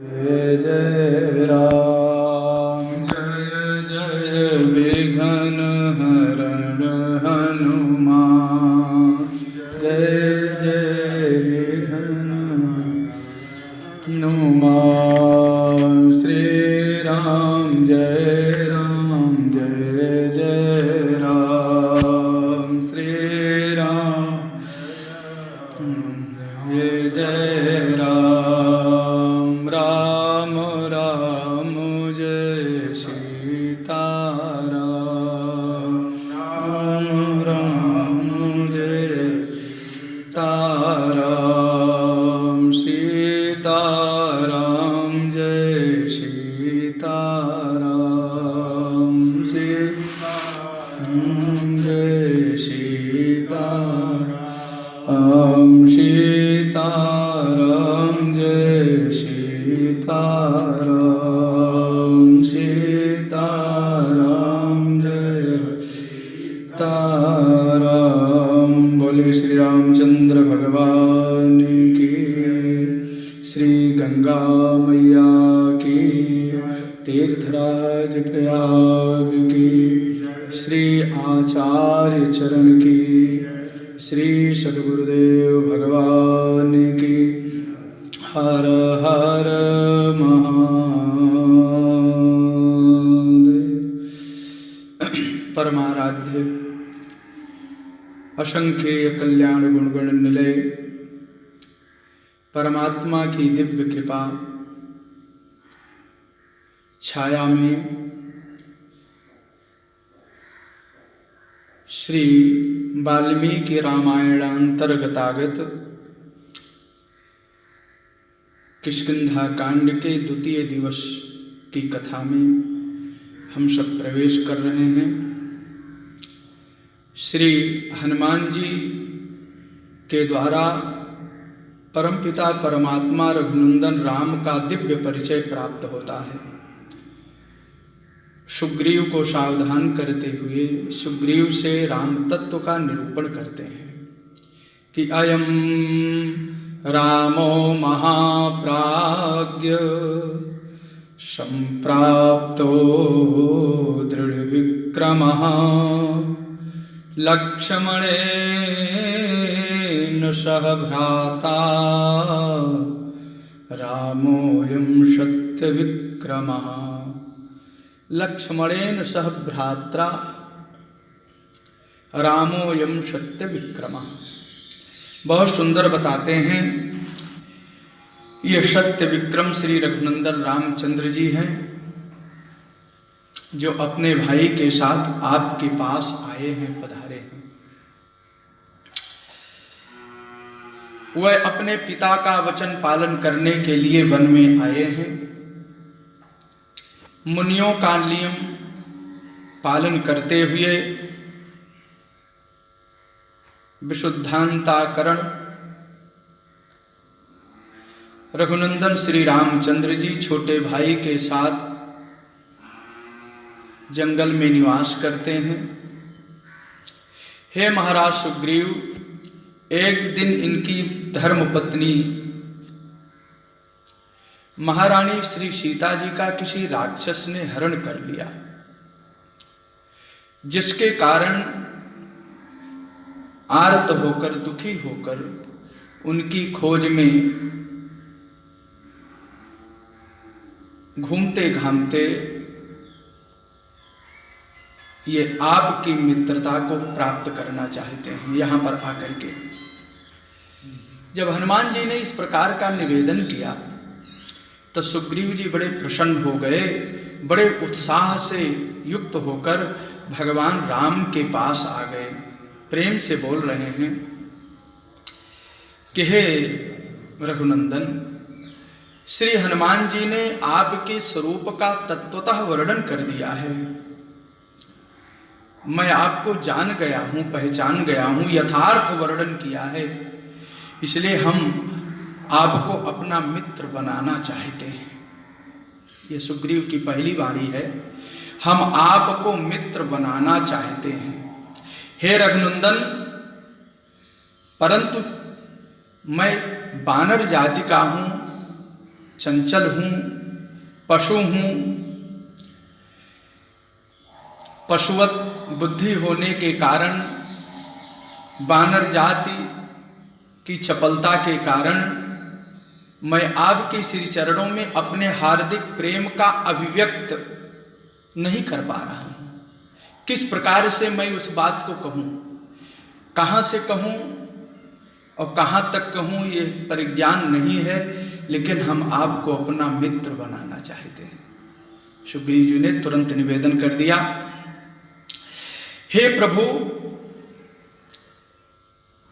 जय जय राम जय जय विघ्न हरण हनुमान जय जय विघ्न हनुमान श्री राम जय जय राम श्री राम जय जय राम राम राम जय सीताराम राम राम जय सीताराम सीताराम जय सीताराम सीताराम जय सीताराम सीताराम जय सीताराम सीताराम जय सीताराम। बोले श्री रामचंद्र भगवान की, श्री गंगा मैया की, तीर्थराज प्रयाग की, श्री आचार्य चरण की, श्री सद्गुरुदेव भगवान की। हर हर महादेव। परमाराध्य असंख्य कल्याण गुणगण निलय परमात्मा की दिव्य कृपा छाया में श्री वाल्मीकि रामायणांतर्गतागत किष्किंधा कांड के द्वितीय दिवस की कथा में हम सब प्रवेश कर रहे हैं। श्री हनुमान जी के द्वारा परमपिता परमात्मा रघुनंदन राम का दिव्य परिचय प्राप्त होता है। सुग्रीव को सावधान करते हुए सुग्रीव से राम तत्व का निरूपण करते हैं कि अयम रामो महाप्राज्ञ संप्राप्तो दृढ़ विक्रमः लक्ष्मणेन सह भ्राता रामोऽयं सत्य विक्रमः। लक्ष्मणेन सह भ्रात्रा रामोऽयं सत्य विक्रमः। बहुत सुंदर बताते हैं। ये सत्य विक्रम श्री रघुनंदन रामचंद्र जी हैं, जो अपने भाई के साथ आपके पास आए हैं, पधारे हैं। वह अपने पिता का वचन पालन करने के लिए वन में आए हैं। मुनियों का नियम पालन करते हुए विशुद्धांताकरण रघुनंदन श्री रामचंद्र जी छोटे भाई के साथ जंगल में निवास करते हैं। हे महाराज सुग्रीव, एक दिन इनकी धर्मपत्नी महारानी श्री सीता जी का किसी राक्षस ने हरण कर लिया, जिसके कारण आर्त होकर दुखी होकर उनकी खोज में घूमते घामते ये आपकी मित्रता को प्राप्त करना चाहते हैं। यहाँ पर आकर के जब हनुमान जी ने इस प्रकार का निवेदन किया तो सुग्रीव जी बड़े प्रसन्न हो गए। बड़े उत्साह से युक्त होकर भगवान राम के पास आ गए। प्रेम से बोल रहे हैं कि हे रघुनंदन, श्री हनुमान जी ने आपके स्वरूप का तत्वतः वर्णन कर दिया है। मैं आपको जान गया हूं, पहचान गया हूं, यथार्थ वर्णन किया है। इसलिए हम आपको अपना मित्र बनाना चाहते हैं। ये सुग्रीव की पहली वाणी है, हम आपको मित्र बनाना चाहते हैं। हे रघुनंदन, परंतु मैं बानर जाति का हूं, चंचल हूँ, पशु हूँ। पशुवत बुद्धि होने के कारण, वानर जाति की चपलता के कारण मैं आपके श्री चरणों में अपने हार्दिक प्रेम का अभिव्यक्त नहीं कर पा रहा हूँ। किस प्रकार से मैं उस बात को कहूँ, कहाँ से कहूँ और कहाँ तक कहूँ, ये परिज्ञान नहीं है, लेकिन हम आपको अपना मित्र बनाना चाहते हैं। सुग्रीव जी ने तुरंत निवेदन कर दिया, हे प्रभु,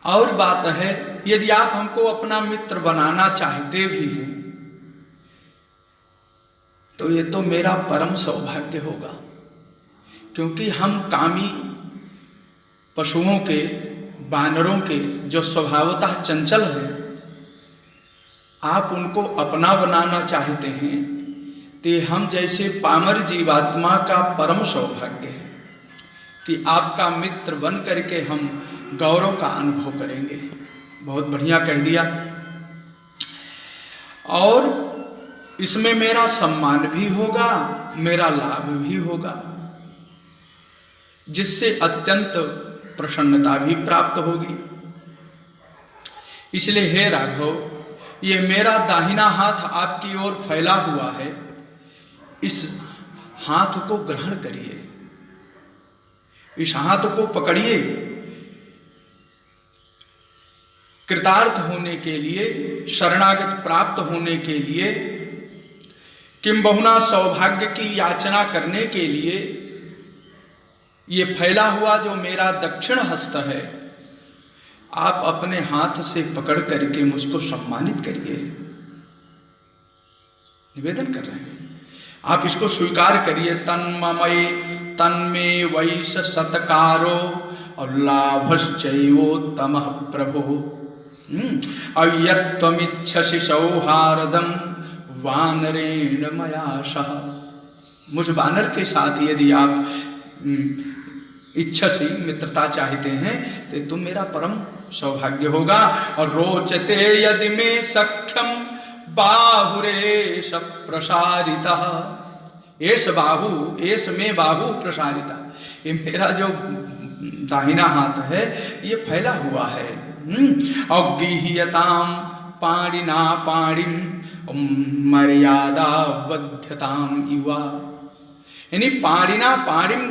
और बात है, यदि आप हमको अपना मित्र बनाना चाहते भी हैं तो ये तो मेरा परम सौभाग्य होगा, क्योंकि हम कामी पशुओं के, वानरों के जो स्वभावतः चंचल हैं, आप उनको अपना बनाना चाहते हैं तो ये हम जैसे पामर जीवात्मा का परम सौभाग्य है कि आपका मित्र बन करके हम गौरव का अनुभव करेंगे। बहुत बढ़िया कह दिया। और इसमें मेरा सम्मान भी होगा, मेरा लाभ भी होगा, जिससे अत्यंत प्रसन्नता भी प्राप्त होगी। इसलिए हे राघव, ये मेरा दाहिना हाथ आपकी ओर फैला हुआ है, इस हाथ को ग्रहण करिए, इस हाथ को पकड़िए। कृतार्थ होने के लिए, शरणागत प्राप्त होने के लिए, किंबहुना सौभाग्य की याचना करने के लिए ये फैला हुआ जो मेरा दक्षिण हस्त है, आप अपने हाथ से पकड़ करके मुझको सम्मानित करिए। निवेदन कर रहे हैं, आप इसको स्वीकार करिए। तन्मय तन्मे वैश सत्कारो और लाभश्चैवोत्तमः प्रभो अयत्वमिच्छसि सौहार्दम वानरेण मया सह। मुझ वानर के साथ यदि आप इच्छसी मित्रता चाहते हैं तो तुम मेरा परम सौभाग्य होगा। और रोचते यदि में सख्यम बाहुरेश प्रसारितः, एस बाहु, एस में बाहु प्रसारिता, ये मेरा जो दाहिना हाथ है ये फैला हुआ है। अगृह्यताम पाणिना पाणिम मर्यादा वध्यताम युवा, यानी पाणिना पाणिम,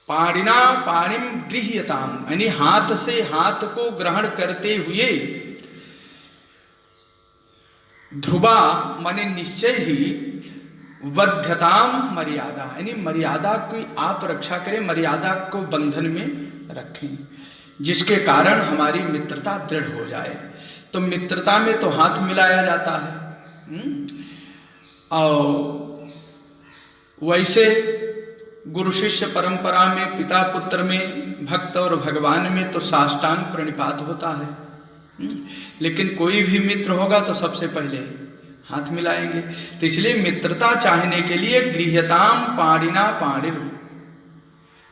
पाणिना पाणिम गृह्यताम, यानी हाथ से हाथ को ग्रहण करते हुए, ध्रुवा माने निश्चय ही, वध्यताम मर्यादा, यानी मर्यादा की आप रक्षा करें, मर्यादा को बंधन में रखें, जिसके कारण हमारी मित्रता दृढ़ हो जाए। तो मित्रता में तो हाथ मिलाया जाता है। और वैसे गुरु शिष्य परंपरा में, पिता पुत्र में, भक्त और भगवान में तो साष्टांग प्रणिपात होता है। लेकिन कोई भी मित्र होगा तो सबसे पहले हाथ मिलाएंगे। तो इसलिए मित्रता चाहने के लिए गृह्यताम पाणिना पाणिर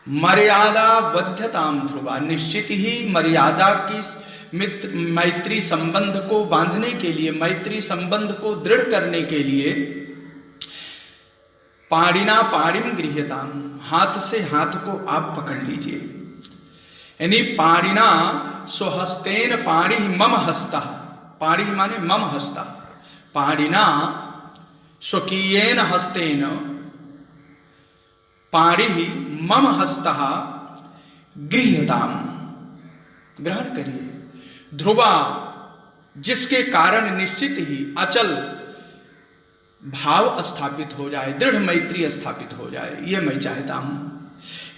मर्यादा बध्यताम ध्रुवा, निश्चित ही मर्यादा की मित्र मैत्री संबंध को बांधने के लिए, मैत्री संबंध को दृढ़ करने के लिए पाणिना पाणिम गृह्यताम, हाथ से हाथ को आप पकड़ लीजिए। यानी पाणिना स्वहस्तेन पाणि मम हस्तः, पाणि माने मम हस्तः, पाणिना स्वकीयेन हस्तेन पाणि मम हस्तः गृह्यताम, ग्रहण करिए। ध्रुवा, जिसके कारण निश्चित ही अचल भाव स्थापित हो जाए, दृढ़ मैत्री स्थापित हो जाए, ये मैं चाहता हूं।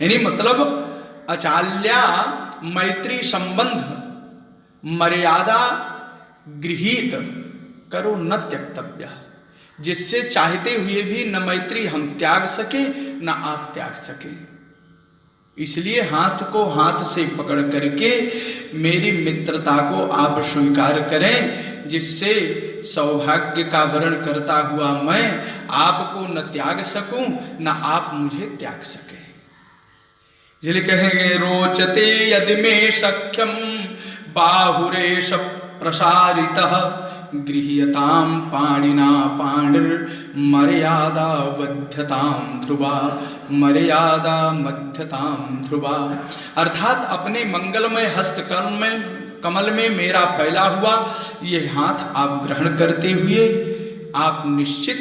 यानी मतलब अचाल्या मैत्री संबंध मर्यादा गृहीत करो न त्यक्तव्य, जिससे चाहते हुए भी न मैत्री हम त्याग सके न आप त्याग सके। इसलिए हाथ को हाथ से पकड़ करके मेरी मित्रता को आप स्वीकार करें, जिससे सौभाग्य का वर्ण करता हुआ मैं आपको न त्याग सकूं न आप मुझे त्याग सके। इसलिए कहेंगे रोचते यदि में सख्यम बाहुरेश प्रसारितः गृह्यतां पाणिना पाणिर्मर्यादा बध्यतां ध्रुवा मर्यादा मध्यतां ध्रुवा। अर्थात अपने मंगलमय हस्त कमल में मेरा फैला हुआ ये हाथ आप ग्रहण करते हुए आप निश्चित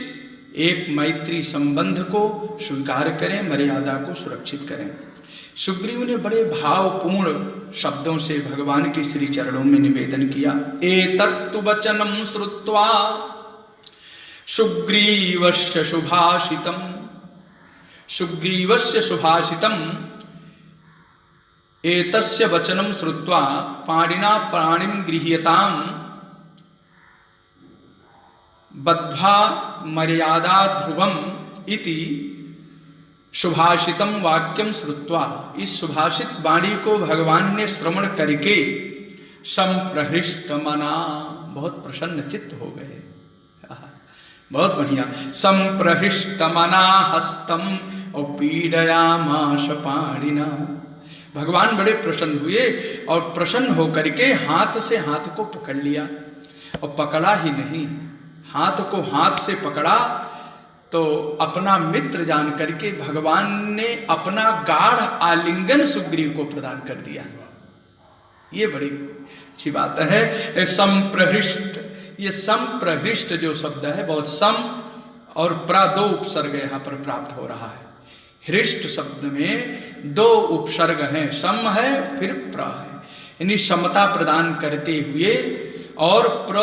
एक मैत्री संबंध को स्वीकार करें, मर्यादा को सुरक्षित करें। सुग्रीव ने बड़े भावपूर्ण शब्दों से भगवान के श्री चरणों में निवेदन किया। एतत्तु वचनं श्रुत्वा सुग्रीवस्य सुभाषितम्, सुग्रीवस्य सुभाषितम् एतस्य वचनं श्रुत्वा पाणिना पाणिं गृह्यतां बद्ध्वा मर्यादा ध्रुवम् इति सुभाषितम वाक्यम श्रुत्वा। इस सुभाषित वाणी को भगवान ने श्रवण करके संप्रहृष्ट मना, बहुत प्रसन्न चित्त हो गए। बहुत बढ़िया। संप्रहृष्ट मना हस्तम और पीडयामाश पाणिना। भगवान बड़े प्रसन्न हुए और प्रसन्न होकर के हाथ से हाथ को पकड़ लिया, और पकड़ा ही नहीं, हाथ को हाथ से पकड़ा तो अपना मित्र जान करके भगवान ने अपना गाढ़ आलिंगन सुग्रीव को प्रदान कर दिया। ये बड़ी अच्छी बात है। संप्रहृष्ट, ये संप्रहृष्ट जो शब्द है बहुत सम और प्रा दो उपसर्ग यहाँ पर प्राप्त हो रहा है। हृष्ट शब्द में दो उपसर्ग हैं, सम है फिर प्र है, यानी समता प्रदान करते हुए और प्र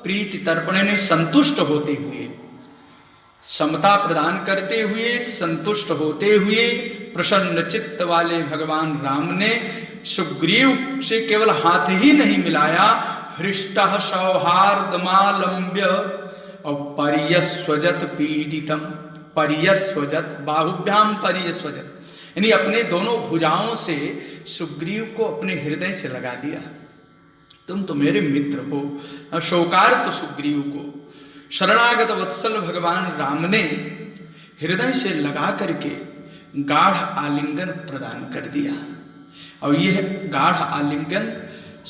प्रीति तर्पण ने संतुष्ट होते हुए, समता प्रदान करते हुए, संतुष्ट होते हुए प्रसन्न चित्त वाले भगवान राम ने सुग्रीव से केवल हाथ ही नहीं मिलाया, हृष्टः सौहार्दमालंब्य और पर्यस्वजत पीडितम, पर्यस्वजत बाहुभ्याम पर्यस्वजत, यानी अपने दोनों भुजाओं से सुग्रीव को अपने हृदय से लगा दिया। तुम तो मेरे मित्र हो। शोकार तो सुग्रीव को शरणागत वत्सल भगवान राम ने हृदय से लगा करके गाढ़ आलिंगन प्रदान कर दिया। और यह गाढ़ आलिंगन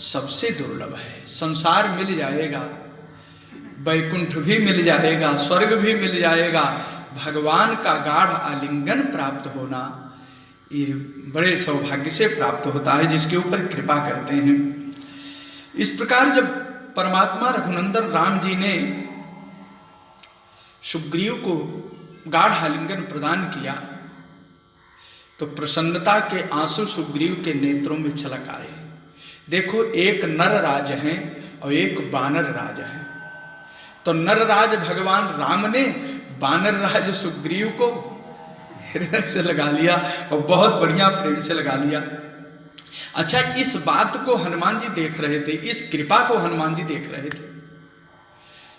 सबसे दुर्लभ है। संसार मिल जाएगा, वैकुंठ भी मिल जाएगा, स्वर्ग भी मिल जाएगा, भगवान का गाढ़ आलिंगन प्राप्त होना ये बड़े सौभाग्य से प्राप्त होता है, जिसके ऊपर कृपा करते हैं। इस प्रकार जब परमात्मा रघुनंदन राम जी ने सुग्रीव को गाढ़ आलिंगन प्रदान किया तो प्रसन्नता के आंसू सुग्रीव के नेत्रों में छलक आए। देखो, एक नर राज है और एक वानर राज है। तो नर राज भगवान राम ने वानर राज सुग्रीव को हृदय से लगा लिया और बहुत बढ़िया प्रेम से लगा लिया। अच्छा, इस बात को हनुमान जी देख रहे थे, इस कृपा को हनुमान जी देख रहे थे।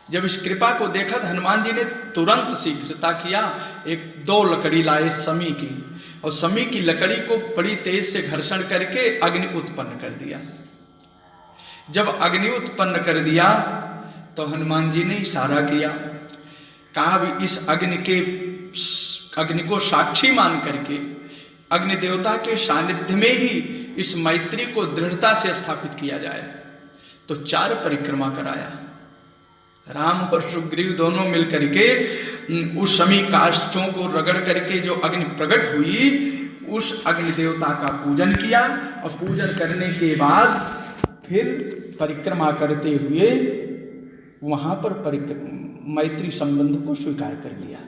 जब इस कृपा को देखा तो हनुमान जी ने तुरंत शीघ्रता किया, एक दो लकड़ी लाए समी की, और समी की लकड़ी को बड़ी तेज से घर्षण करके अग्नि उत्पन्न कर दिया। जब अग्नि उत्पन्न कर दिया तो हनुमान जी ने इशारा किया, कहा भी इस अग्नि को साक्षी मान करके अग्नि देवता के सानिध्य में ही इस मैत्री को दृढ़ता से स्थापित किया जाए। तो 4 परिक्रमा कराया। राम और सुग्रीव दोनों मिलकर के उस समी काष्ठों को रगड़ करके जो अग्नि प्रकट हुई, उस अग्नि देवता का पूजन किया, और पूजन करने के बाद फिर परिक्रमा करते हुए वहां पर मैत्री संबंध को स्वीकार कर लिया।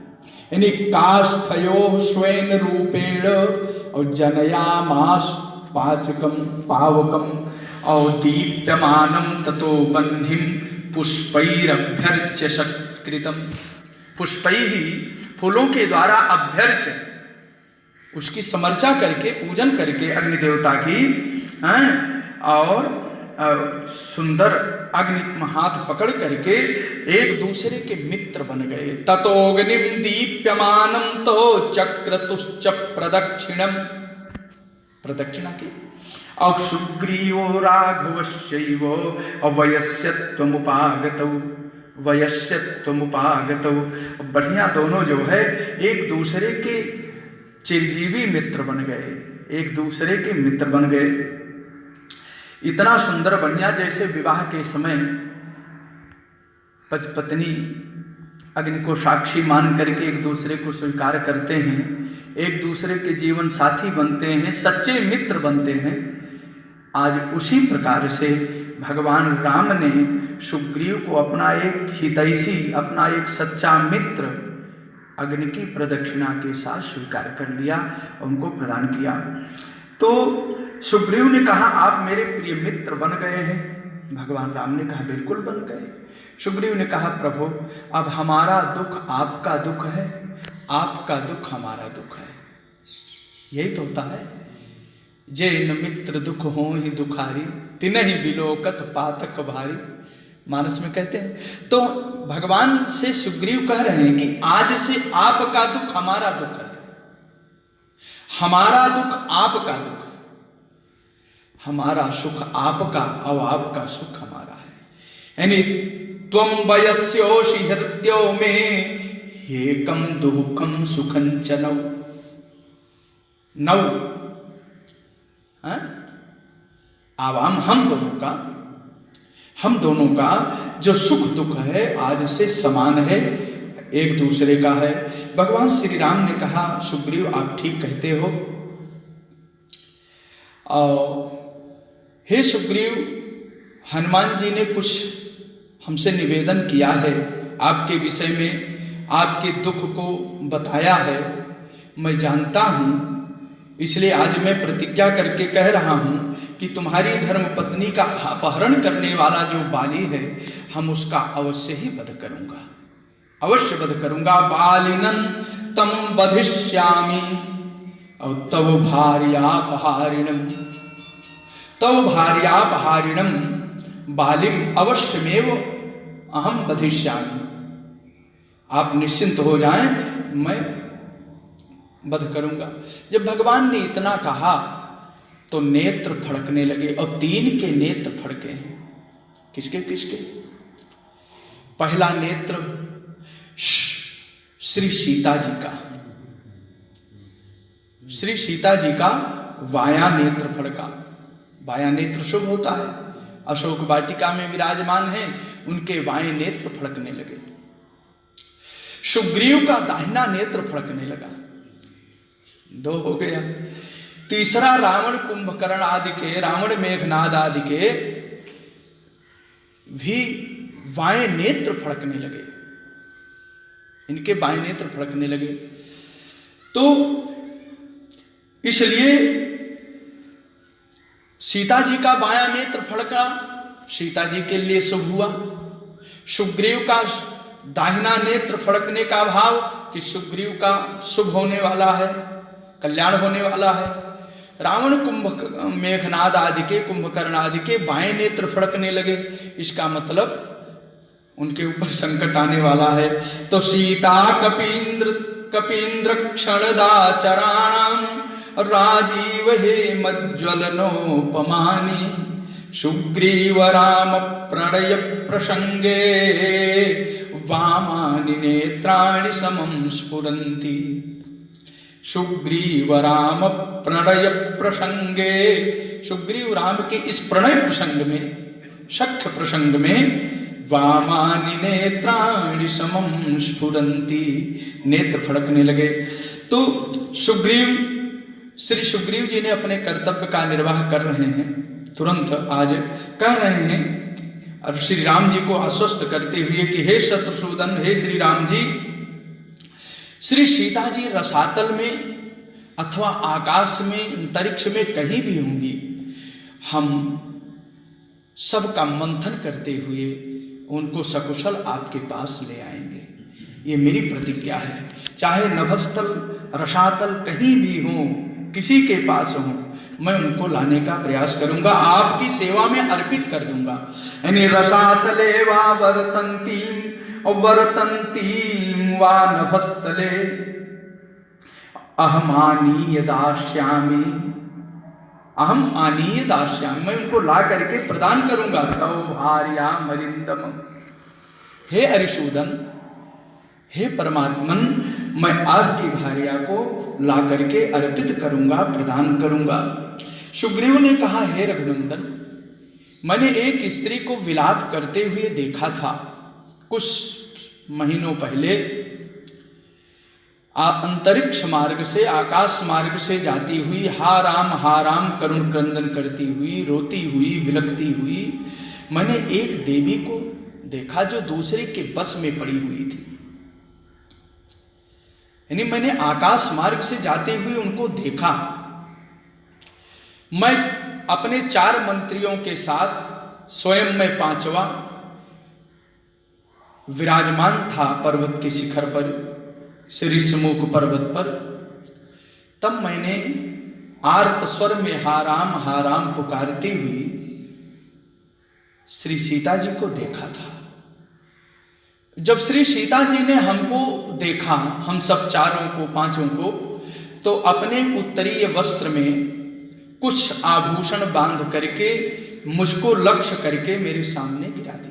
यानी काष्ठयो स्वयं रूपेण और जनयामास पाचकम पावकम और दीप्यमानम ततो बन्धिम पुष्पैरभ्यर्च्य सत्कृतम। पुष्पैहि, फूलों के द्वारा अभ्यर्च्य, उसकी समर्चा करके पूजन करके अग्नि देवता की, और सुंदर अग्नि हाथ पकड़ करके एक दूसरे के मित्र बन गए। ततोग्निम दीप्यमानम तो चक्रतुश्च प्रदक्षिणम, प्रदक्षिणा की। और सुग्रीवो राघवश्चैव अवयस्यत्वमुपागतौ, वयस्यत्वमुपागतौ। बढ़िया, दोनों जो है एक दूसरे के चिरजीवी मित्र बन गए, एक दूसरे के मित्र बन गए। इतना सुंदर बढ़िया, जैसे विवाह के समय पति पत्नी अग्नि को साक्षी मान करके एक दूसरे को स्वीकार करते हैं, एक दूसरे के जीवन साथी बनते हैं, सच्चे मित्र बनते हैं। आज उसी प्रकार से भगवान राम ने सुग्रीव को अपना एक हितैषी, अपना एक सच्चा मित्र अग्नि की प्रदक्षिणा के साथ स्वीकार कर लिया, उनको प्रदान किया। तो सुग्रीव ने कहा, आप मेरे प्रिय मित्र बन गए हैं। भगवान राम ने कहा, बिल्कुल बन गए। सुग्रीव ने कहा, प्रभु अब हमारा दुख आपका दुख है, आपका दुख हमारा दुख है। यही तो होता है, जे न मित्र दुख हो ही दुखारी, तिनहि बिलोकत पातक भारी, मानस में कहते हैं। तो भगवान से सुग्रीव कह रहे हैं कि आज से आपका दुख हमारा दुख है, हमारा दुख आपका दुख, हमारा सुख आपका और आपका सुख हमारा है। यानी त्वं वयस्योषि हृद्यो में एकम दुःखम सुखं च नौ। आवाम हम दोनों का जो सुख दुख है आज से समान है, एक दूसरे का है। भगवान श्री राम ने कहा, सुग्रीव आप ठीक कहते हो। और हे सुग्रीव, हनुमान जी ने कुछ हमसे निवेदन किया है आपके विषय में, आपके दुख को बताया है, मैं जानता हूँ, इसलिए आज मैं प्रतिज्ञा करके कह रहा हूँ कि तुम्हारी धर्मपत्नी का अपहरण करने वाला जो बाली है, हम उसका अवश्य ही वध करूँगा, अवश्य वध करूँगा। बालिनं तम वधिष्यामि और तव भार्यापहारिणं बालिम अवश्यमेव अहम वधिष्यामि। आप निश्चिंत हो जाएं, मैं वध करूंगा। जब भगवान ने इतना कहा तो नेत्र फड़कने लगे, और 3 के नेत्र फड़के हैं। किसके किसके? पहला नेत्र श्री सीता जी का, श्री सीता जी का वाया नेत्र फड़का। वाया नेत्र शुभ होता है, अशोक वाटिका में विराजमान हैं, उनके वाये नेत्र फड़कने लगे। सुग्रीव का दाहिना नेत्र फड़कने लगा, 2 हो गया। तीसरा रावण कुंभकर्ण आदि के, रावण मेघनाद आदि के भी वाये नेत्र फड़कने लगे, इनके बाएं नेत्र फड़कने लगे। तो इसलिए सीता जी का बायां नेत्र फड़का, सीता जी के लिए शुभ हुआ। सुग्रीव का दाहिना नेत्र फड़कने का भाव कि सुग्रीव का शुभ होने वाला है, कल्याण होने वाला है। रावण मेघनाद आदि के, कुंभकर्ण आदि के बाएं नेत्र फड़कने लगे, इसका मतलब उनके ऊपर संकट आने वाला है। तो सीता कपींद्र क्षणदाचराणाम राजीव हेमज्वलनोपमानि सुग्रीव राम प्रणय प्रसंगे वामानि नेत्राणि समं स्फुरन्ति। सुग्रीव राम प्रणय प्रसंगे, सुग्रीव राम के इस प्रणय प्रसंग में, सख्य प्रसंग में, वामानि नेत्राणि समं स्फुरन्ति, नेत्र फड़कने लगे। तो श्री सुग्रीव जी ने अपने कर्तव्य का निर्वाह कर रहे हैं। तुरंत आज कह रहे हैं और श्री राम जी को आश्वस्त करते हुए कि हे शत्रुसूदन, हे श्री राम जी, श्री सीता जी रसातल में अथवा आकाश में, अंतरिक्ष में कहीं भी होंगी, हम सबका मंथन करते हुए उनको सकुशल आपके पास ले आएंगे। ये मेरी प्रतिज्ञा है। चाहे नभस्थल, रसातल कहीं भी हो, किसी के पास हो, मैं उनको लाने का प्रयास करूंगा, आपकी सेवा में अर्पित कर दूंगा। यानी रसातले वा वर्तन्तीं वा नभस्थले अहम आनीय दास्यामि, मैं उनको ला करके प्रदान करूंगा। तव भार्या मरिंदम, हे अरिशूदन, हे परमात्मन, मैं आपकी भार्या को ला करके अर्पित करूंगा, प्रदान करूंगा। सुग्रीव ने कहा, हे रघुनंदन, मैंने एक स्त्री को विलाप करते हुए देखा था कुछ महीनों पहले। अंतरिक्ष मार्ग से, आकाश मार्ग से जाती हुई हा राम करुण क्रंदन करती हुई, रोती हुई, विलखती हुई मैंने एक देवी को देखा जो दूसरे के बस में पड़ी हुई थी। यानी मैंने आकाश मार्ग से जाते हुए उनको देखा। मैं अपने 4 मंत्रियों के साथ स्वयं मैं 5वां विराजमान था पर्वत के शिखर पर, श्री समूक पर्वत पर। तब मैंने आर्त स्वर में हा राम पुकारती हुई श्री सीता जी को देखा था। जब श्री सीता जी ने हमको देखा, हम सब 4 को 5 को, तो अपने उत्तरीय वस्त्र में कुछ आभूषण बांध करके मुझको लक्ष्य करके मेरे सामने गिरा दिया।